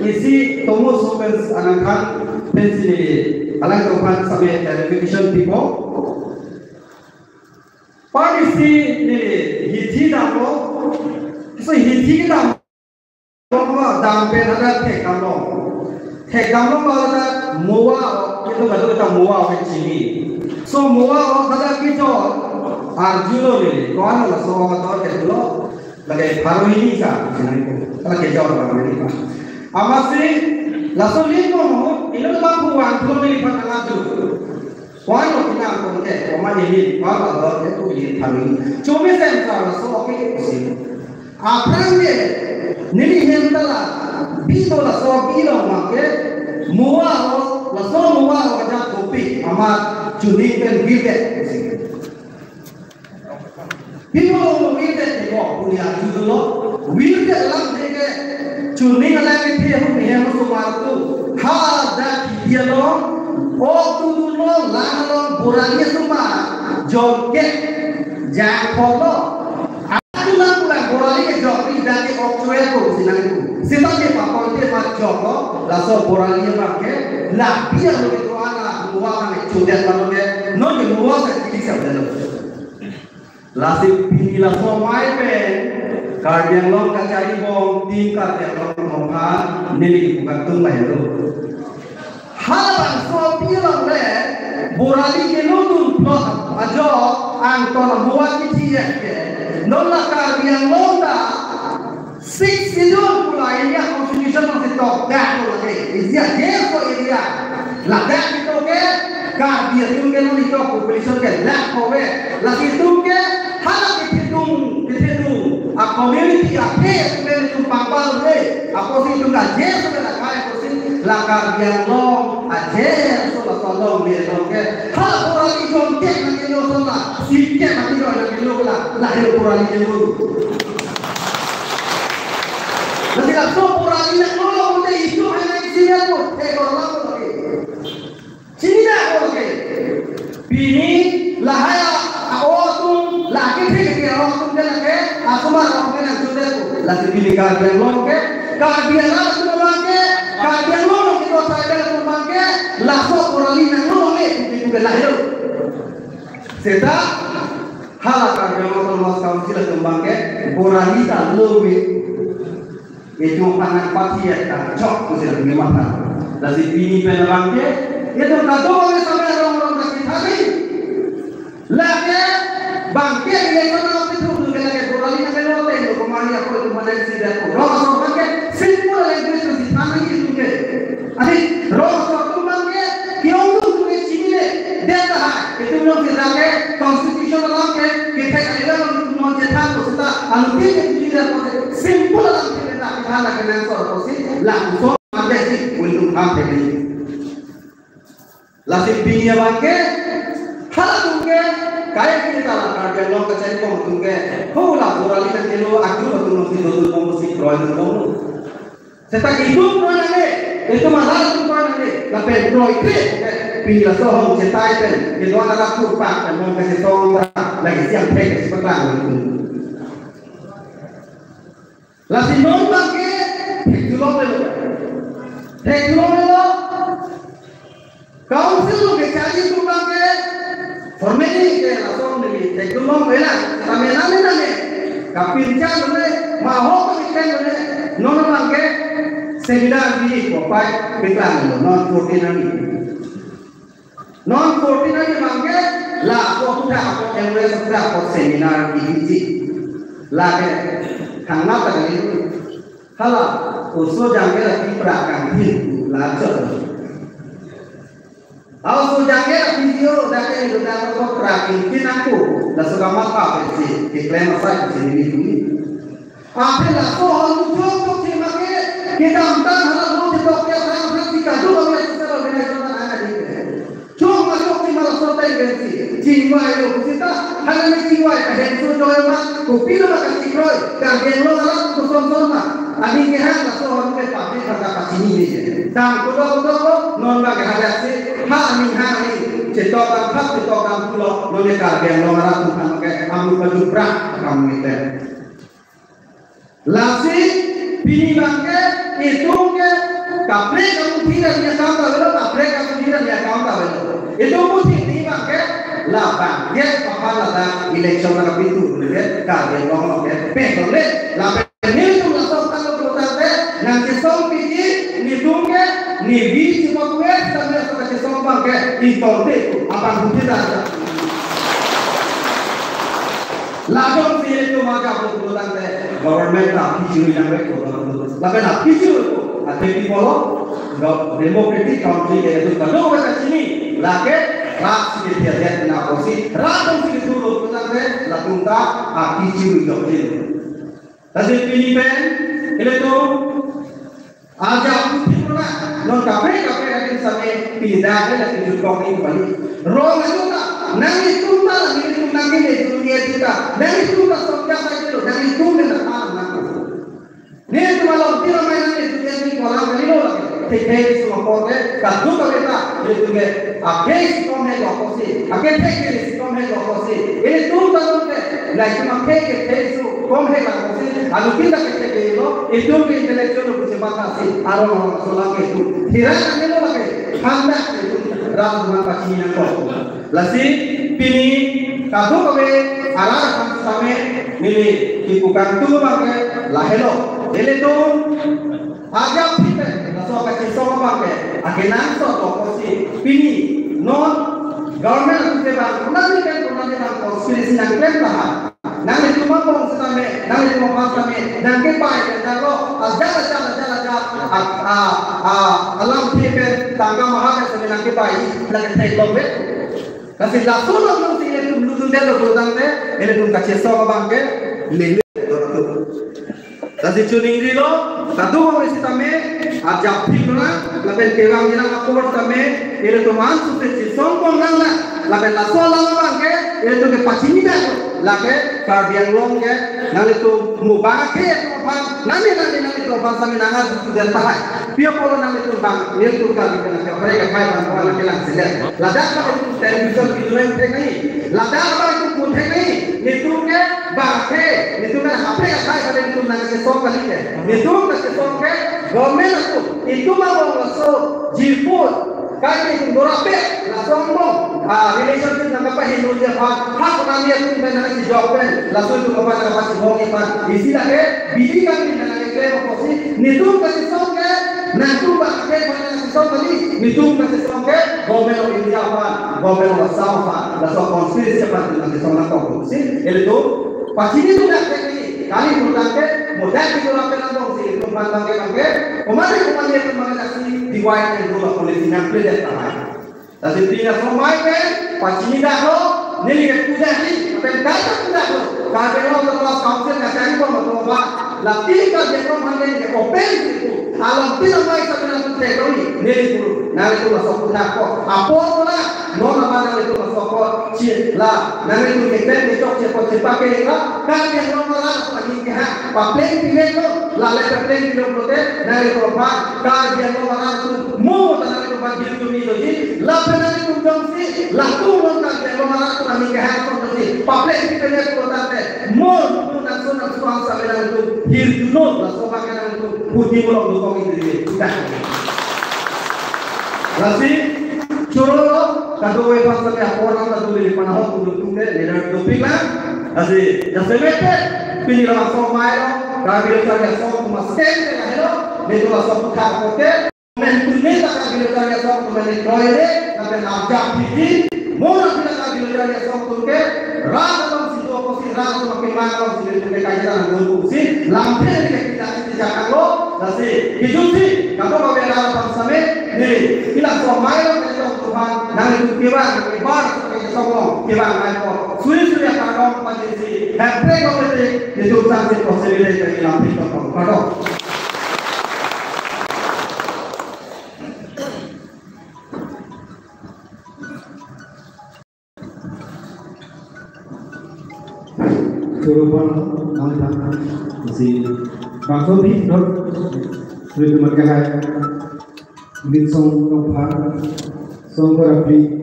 isi tomo sopens anangkan pensili alang topan sampai verification tipo parisi ni hithi damo so hithi damo dam pe ada tek damo ada muwa itu betul kita muwa cini so muwa ada kita arjuno ni kawan lah so kita itu lagi baru ini sah kalau kita orang ini amasi langsung lihat mau ini lepas buang belum lipat lagi kawan lo kita pun ke kawan ini kawan lo itu lihat kami cuma sensor langsung oke sih apa ni nili hentala bido langsung bido makai muwa langsung muwa kerja kopi amat curi dan bidet People will that they walk with the Lord. Will that love they curi lagi dia punya sesuatu hal that dia lo waktu dulu lalu buranya semua joget jangan lo aku lakukan buranya joget dari oktober itu sinangku sebagai apa dia mak joget lalu buranya pakai lah biar begitu anak buah kami cudet lalu dia non di buah sekali saja Lasip pini langsung main pen, kardian long kacari bom, tim kardian long ngomong nili bukan tumai itu. Halang sopi long le, borali kenutun plot ajo angton buat kiciya ke, nolak kardian long dah, six sidul pula ini constitution masih top dah pula ke, izia jeso izia, ladak itu ke, kardian itu ke nol itu population ke, lak kowe, lagi itu ke Halang itu a community a pes itu papal le apa sih itu nggak jelas sudah kaya kursi lakar yang long a jelas sudah tolong dia oke hal orang itu cek nanti lo sudah sikit nanti lo nanti lo lah itu orang itu dulu nanti lah so orang ini lo udah itu hanya sini lo orang lagi sini dah oke bini lahaya lagi fikir orang tu dia lagi, aku malah orang yang sudah tu, lagi pilih kajian long ke, kajian lah sudah lagi, kajian long kita saya dah tu lagi, langsung orang ini long le, itu juga lahir. Seta hal kajian long mas kawan sila kembang ke, orang ini tak lebih, itu pangan pasti ya, cok tu sila kembang. Lagi pilih penerang ke, itu kado orang sampai orang kasih hari, lagi bangke dia sana itu dulu lagi borali nak lo tengok kemana aku itu mana sida ko roh bangke simple language tu sana itu ke adi roh tu bangke kiong tu ke sini dia dah itu lo kita ke constitution law ke kita ada lo mencetak tu kita anuti ke dia simple language kita kita nak kena soal sih langsung ada sih untuk apa ini lasik binya bangke hal tu ke Kaya kita lah kardian long kacari pom tungge, kau lah borali nak kelo aku betul betul komposi proyek itu. Setelah itu proyek ni, itu masalah itu proyek ni. Tapi proyek ni, pilih sohong cetai pen, itu adalah kurang dan mau kasih sohong lagi siang pek sebentar itu. Lasi non bangke, teknologi, council lo kacari tu bangke. Formally ke langsung dari teknologi bela, kami name, kapirca bela, maho kami bela, non bangke seminar di kopai beklan non 14 bangke lah aku dah aku yang boleh sudah seminar di lagi karena tadi kalau usul jangan lagi perakan hidup lanjut. Aku jangan video dah ke sudah kau tracking aku dah suka maka sih iklan apa sih ini apa lah kau untuk terima kita ambil hal itu dokter orang praktika dulu kita organisasi ada di cuma masuk di malah sotai ganti jiwa itu kita hanya jiwa ada itu doa kopi lo makan tikroy kagen lo dalam kusonson Ani kehan langsung orang ke pabrik kata pasini ni. Dan kudo non bagi hadasi ha ni cetok pulau non nekal yang lo marah tuhan ke ambil baju berat kamu itu. Lasi bini bangke itu ke kapre kamu tidak dia kamu tahu kapre kamu tidak dia kamu tahu itu pun ini bangke lah bang dia apa lah election nak pintu dia kalian ngomong dia pengen lah ini tu lah soal kalau kita nanti soal pilih ni dungke ni biji makwes sampai sampai soal bangke itu apa kita Lagom sih itu maka kebetulan government tak hijau yang baik tapi nak hijau itu ada di polo democratic country itu kalau kita sini lagi ras sih dia nak posisi ras sih itu kebetulan lakunta hijau itu tapi Filipin itu aja pula non kafe lagi sampai pindah lagi juga ini Roma juga nangis tunda lagi itu nangis di dunia kita nangis tunda setiap hari itu nangis tunda nak nangis ni itu malam tidak main nangis dunia ini kolam kali lo lagi tegak semua korban kadu kita itu ke akhir sekolah lokosi akhir tegak sekolah lokosi ini tunda tunda lagi cuma tegak itu sekolah lokosi alu kita tegak itu ke intelektual kuci batasi aroma solar itu tidak nangis lo lagi hendak itu ramu macam ini kok lasi pini kado kabe arah sampai mili dibukan tu bangke lahelo ele tu agak kita laso kaci sama bangke akhirnya so tokosi pini non government tu bang nanti bang konspirasi yang kelihatan nanti cuma bang sampai nanti cuma bang sampai nanti baik dan lo jalan alam tipe tangga mahal sampai nanti baik lagi take lobe kasi laso na lang sila yung lulundan na bulutante ele kung kasi so kabangke lele kasi tuning dilo kadu mo isi tame ajap pigna laben kewang dina akor tame ele tuman suti songkong nang na laben laso lang bangke ele tu ke pachini da lage karbiang long ke nang itu mubake to bang nani to bang sami nangal tu dan tahai pia polo nang itu bang ele tu kali kana ke mereka kai bang wala kelang sila ladak ka itu television video yang nahi ladak ba itu puthe nahi itu ke bangke itu kan hapre ka kai pada itu nang ke sok kali ke itu ka ke sok ke government itu mau so jiput kai itu dorape la sombo relationship nang apa hindu dia hak namanya tu nang si jawab langsung tu apa nang apa si bongi pa isi lagi bidi kan nang ke kosi nitu ka si sok ke nang tu ba ke nang si sok kali nitu ka si sok ke government of India pa government of South pa la so conspiracy pa nang si sok nang ko si ele tu pachini tu dak ke kali mudah ke mudah di dalam penandong si itu bangke kemarin itu mengenai si diwai yang dulu politik yang beda tanah tapi tidak semai ke pachini dah lo nili ke puja ni apa dah puja lo kalau lo terus council ngacari pun betul apa lapti kalau dia mengenai ke open itu alam tidak baik sebenarnya tu teknologi nili dulu nali tu masuk punya kok apa pula non apa nali tu masuk kok lah nali tu kita besok cepat ke lah kan yang lo malah lagi ke public pilih lo lalu public pilih lo te nali tu apa kan yang lo malah tu mau nali tu bagi tu ni lo ji lah nali tu jomsi lah tu lo kan yang lo malah tu lagi ke tu si public pilih lo te mau tu nak suang sampai nali tu hirdu lah so pakai nali tu putih lo tu kau ini dah Lasi choro kado we pasal ya orang kado di panahon untuk tunggu leader topik lah lasi jasa bete pilih orang somai lo kami letak som cuma stand dengan hello itu lah som buka kote mentunya tak kami letak som cuma di toilet tapi najak biji mau nak kami letak som tunggu rasa tom situ apa sih rasa makin mana sih itu kajian anggur sih lampu kita jangan lo lasi hidup sih kado kami ada sampai nih ilang somai lo nang itu kiban kibar sebagai sokong kiban naik sulit akan dong majisi hampir komedi itu sangat positif dari lampu sokong kado Curupan kami si bangsa di dot sulit mereka linsong nomor songkor api